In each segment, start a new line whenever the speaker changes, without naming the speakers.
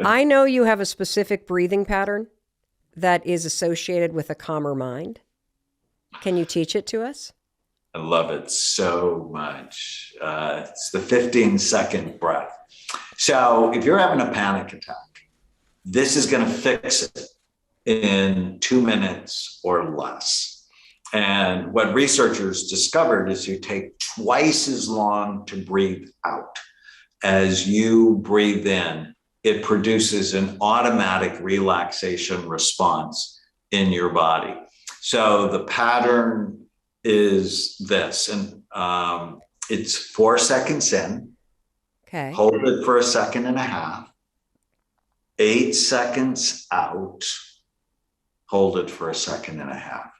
I know you have a specific breathing pattern that is associated with a calmer mind. Can you teach it to us?
I love it so much. It's the 15-second breath. So if you're having a panic attack, this is going to fix it in 2 minutes or less. And what researchers discovered is you take twice as long to breathe out as you breathe in. It produces an automatic relaxation response in your body. So the pattern is this, and it's 4 seconds in,
Okay.
hold it for a second and a half, 8 seconds out, hold it for a second and a half.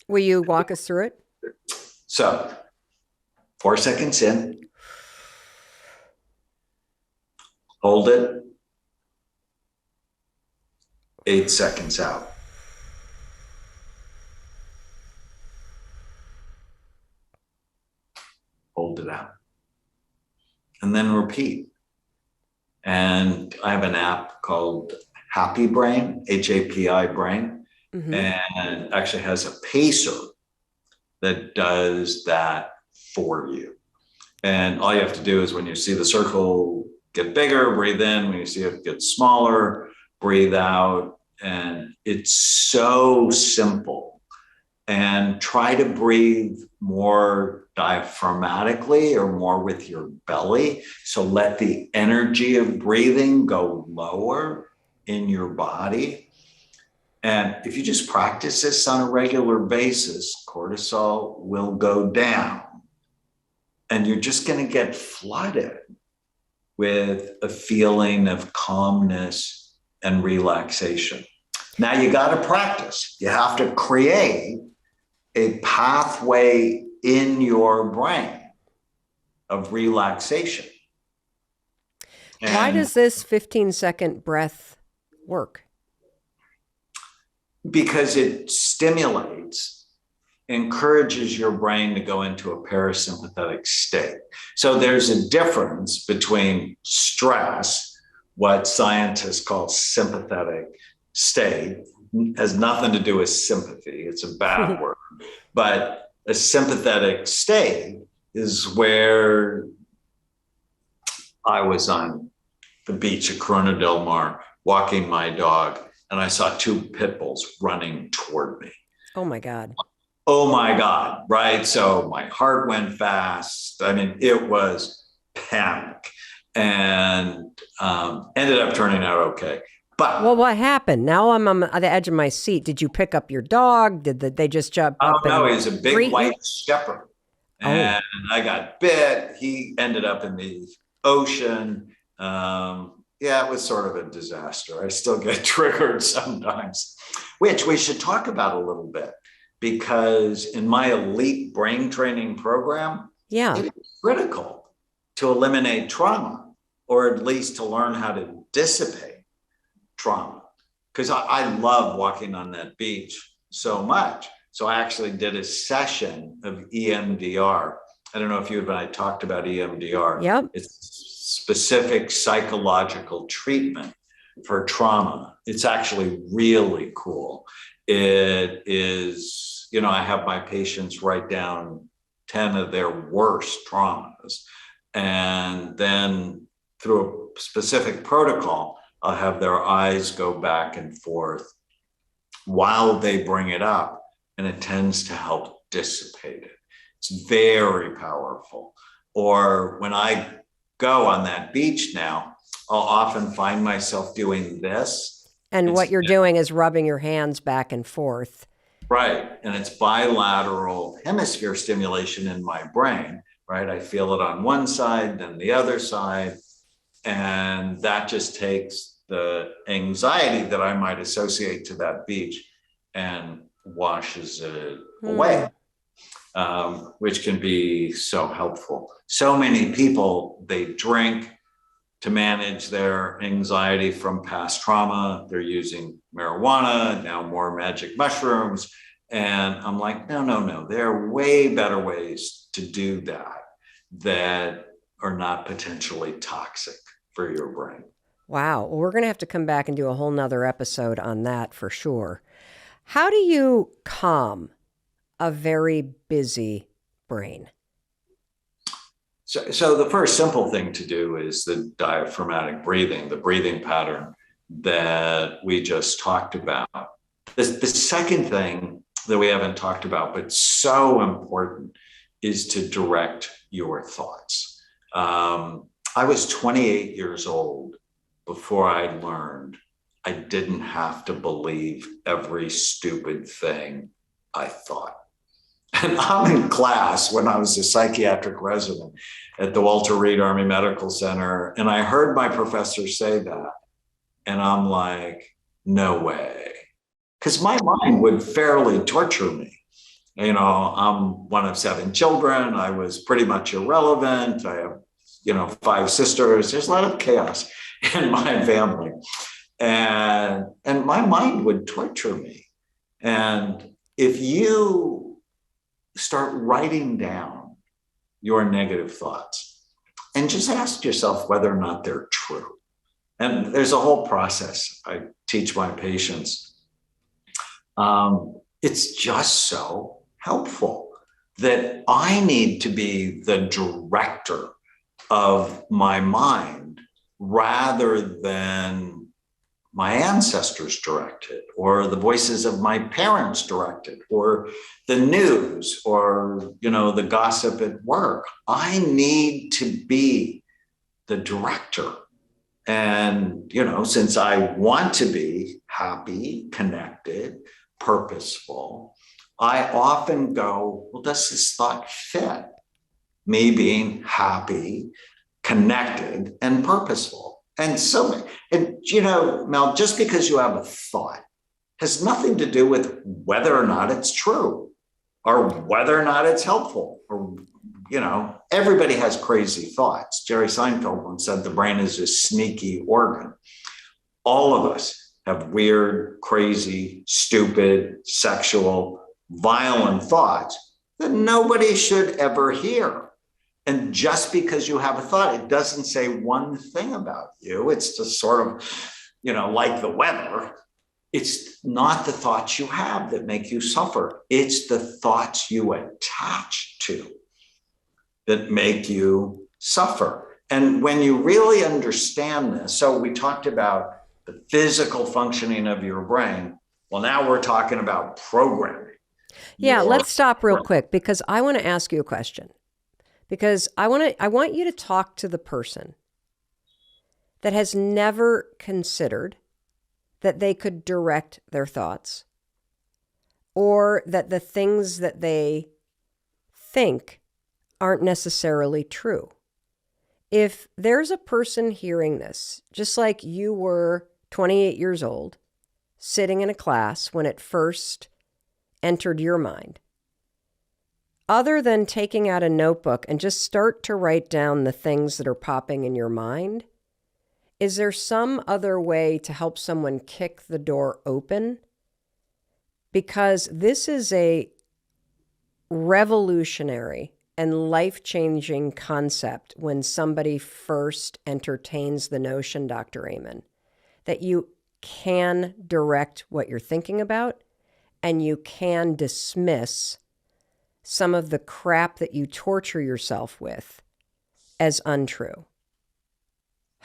Will you walk us through it?
So 4 seconds in, hold it, 8 seconds out. Hold it out. And then repeat. And I have an app called Happy Brain, HAPI Brain, and actually has a pacer that does that for you. And all you have to do is when you see the circle get bigger, breathe in. When you see it get smaller, breathe out. And it's so simple. And try to breathe more diaphragmatically or more with your belly. So let the energy of breathing go lower in your body. And if you just practice this on a regular basis, cortisol will go down. And you're just going to get flooded with a feeling of calmness and relaxation. Now you got to practice. You have to create a pathway in your brain of relaxation. And
why does this 15-second breath work?
Because it stimulates, encourages your brain to go into a parasympathetic state. So there's a difference between stress, what scientists call sympathetic state, has nothing to do with sympathy. It's a bad word. But a sympathetic state is where I was on the beach at Corona del Mar walking my dog, and I saw 2 pit bulls running toward me.
Oh my God.
Oh my God, right? So my heart went fast. I mean, it was panic, and ended up turning out okay. But
well, what happened? Now I'm on the edge of my seat. Did you pick up your dog? Did they just jump up?
Oh no,
and
he's a big white shepherd, and I got bit. He ended up in the ocean. Yeah, it was sort of a disaster. I still get triggered sometimes, which we should talk about a little bit, because in my elite brain training program, it is critical to eliminate trauma, or at least to learn how to dissipate trauma. Because I love walking on that beach so much. So I actually did a session of EMDR. I don't know if you and I talked about EMDR.
Yep.
It's specific psychological treatment for trauma. It's actually really cool. It is, I have my patients write down 10 of their worst traumas. And then through a specific protocol, I'll have their eyes go back and forth while they bring it up, and it tends to help dissipate it. It's very powerful. Or when I go on that beach now, I'll often find myself doing this.
And what you're doing is rubbing your hands back and forth.
Right. And it's bilateral hemisphere stimulation in my brain, right? I feel it on one side, then the other side. And that just takes the anxiety that I might associate to that beach and washes it away, which can be so helpful. So many people, they drink to manage their anxiety from past trauma. They're using marijuana, now more magic mushrooms. And I'm like, no. There are way better ways to do that are not potentially toxic for your brain.
Wow. Well, we're going to have to come back and do a whole nother episode on that for sure. How do you calm a very busy brain?
So the first simple thing to do is the diaphragmatic breathing, the breathing pattern that we just talked about. The second thing that we haven't talked about, but so important, is to direct your thoughts. I was 28 years old before I learned I didn't have to believe every stupid thing I thought. And I'm in class when I was a psychiatric resident at the Walter Reed Army Medical Center. And I heard my professor say that. And I'm like, no way. Because my mind would fairly torture me. You know, I'm one of 7 children. I was pretty much irrelevant. I have, 5 sisters. There's a lot of chaos in my family. And my mind would torture me. And if you start writing down your negative thoughts and just ask yourself whether or not they're true. And there's a whole process I teach my patients. It's just so helpful that I need to be the director of my mind rather than my ancestors directed, or the voices of my parents directed, or the news, or the gossip at work. I need to be the director. And since I want to be happy, connected, purposeful, I often go, well, does this thought fit me being happy, connected, and purposeful? And Mel, just because you have a thought has nothing to do with whether or not it's true or whether or not it's helpful. Or, everybody has crazy thoughts. Jerry Seinfeld once said the brain is a sneaky organ. All of us have weird, crazy, stupid, sexual, violent thoughts that nobody should ever hear. And just because you have a thought, it doesn't say one thing about you. It's just sort of, like the weather. It's not the thoughts you have that make you suffer. It's the thoughts you attach to that make you suffer. And when you really understand this, so we talked about the physical functioning of your brain. Well, now we're talking about programming.
Yeah, let's stop real quick because I want to ask you a question. Because I want you to talk to the person that has never considered that they could direct their thoughts, or that the things that they think aren't necessarily true. If there's a person hearing this, just like you were 28 years old, sitting in a class when it first entered your mind, other than taking out a notebook and just start to write down the things that are popping in your mind, is there some other way to help someone kick the door open? Because this is a revolutionary and life-changing concept when somebody first entertains the notion, Dr. Amen, that you can direct what you're thinking about and you can dismiss some of the crap that you torture yourself with as untrue.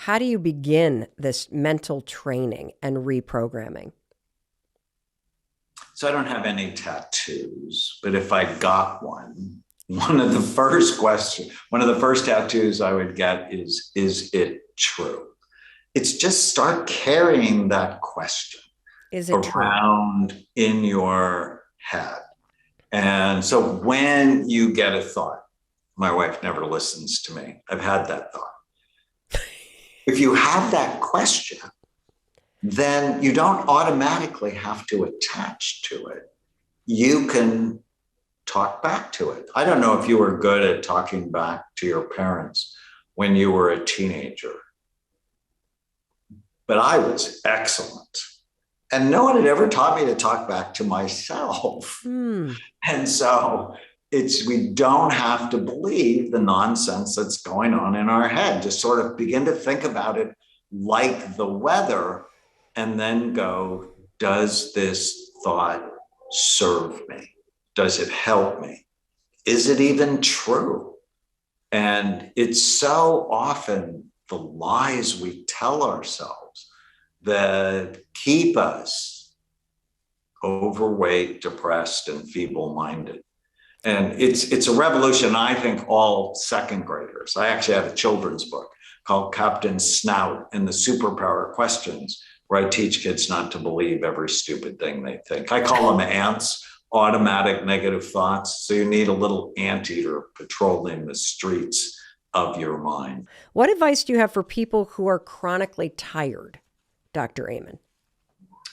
How do you begin this mental training and reprogramming?
So I don't have any tattoos, but if I got one of the first tattoos I would get is it true? It's just start carrying that question around in your head. And so when you get a thought, my wife never listens to me. I've had that thought. If you have that question, then you don't automatically have to attach to it. You can talk back to it. I don't know if you were good at talking back to your parents when you were a teenager, but I was excellent. And no one had ever taught me to talk back to myself. And so we don't have to believe the nonsense that's going on in our head. Just sort of begin to think about it like the weather, and then go, does this thought serve me? Does it help me? Is it even true? And it's so often the lies we tell ourselves that keep us overweight, depressed, and feeble-minded. And it's a revolution, I think, all second graders. I actually have a children's book called Captain Snout and the Superpower Questions, where I teach kids not to believe every stupid thing they think. I call them ants, automatic negative thoughts. So you need a little anteater patrolling the streets of your mind.
What advice do you have for people who are chronically tired, Dr. Amen?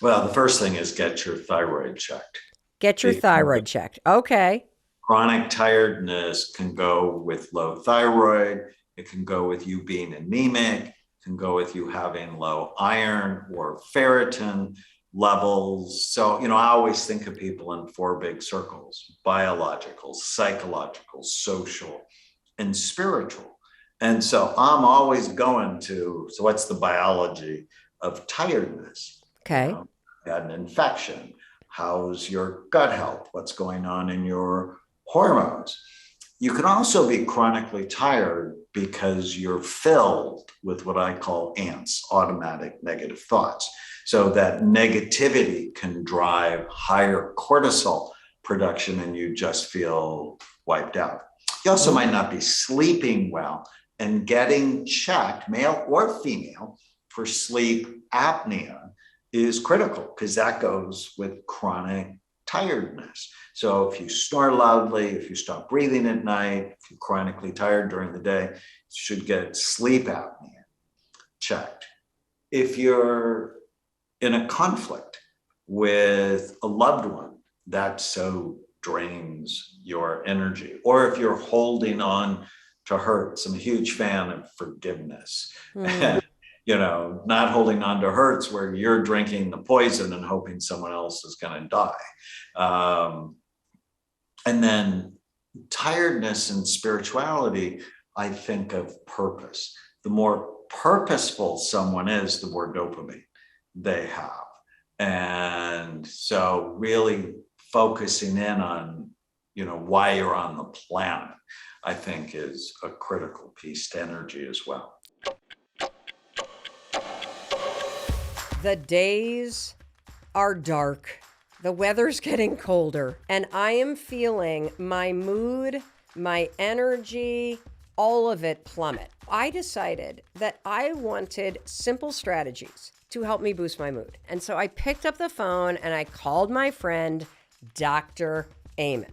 Well, the first thing is get your thyroid checked.
Get your thyroid checked. Okay.
Chronic tiredness can go with low thyroid. It can go with you being anemic. It can go with you having low iron or ferritin levels. So, I always think of people in 4 big circles: biological, psychological, social, and spiritual. And so I'm always going to, so what's the biology of tiredness?
Okay.
You had an infection. How's your gut health? What's going on in your hormones? You can also be chronically tired because you're filled with what I call ants, automatic negative thoughts. So that negativity can drive higher cortisol production and you just feel wiped out. You also might not be sleeping well, and getting checked, male or female, for sleep apnea is critical because that goes with chronic tiredness. So if you snore loudly, if you stop breathing at night, if you're chronically tired during the day, you should get sleep apnea checked. If you're in a conflict with a loved one, that so drains your energy. Or if you're holding on to hurts, I'm a huge fan of forgiveness. Not holding on to hurts where you're drinking the poison and hoping someone else is going to die. And then tiredness and spirituality, I think of purpose. The more purposeful someone is, the more dopamine they have. And so really focusing in on, why you're on the planet, I think is a critical piece to energy as well.
The days are dark. The weather's getting colder, and I am feeling my mood, my energy, all of it plummet. I decided that I wanted simple strategies to help me boost my mood. And so I picked up the phone and I called my friend, Dr. Amen.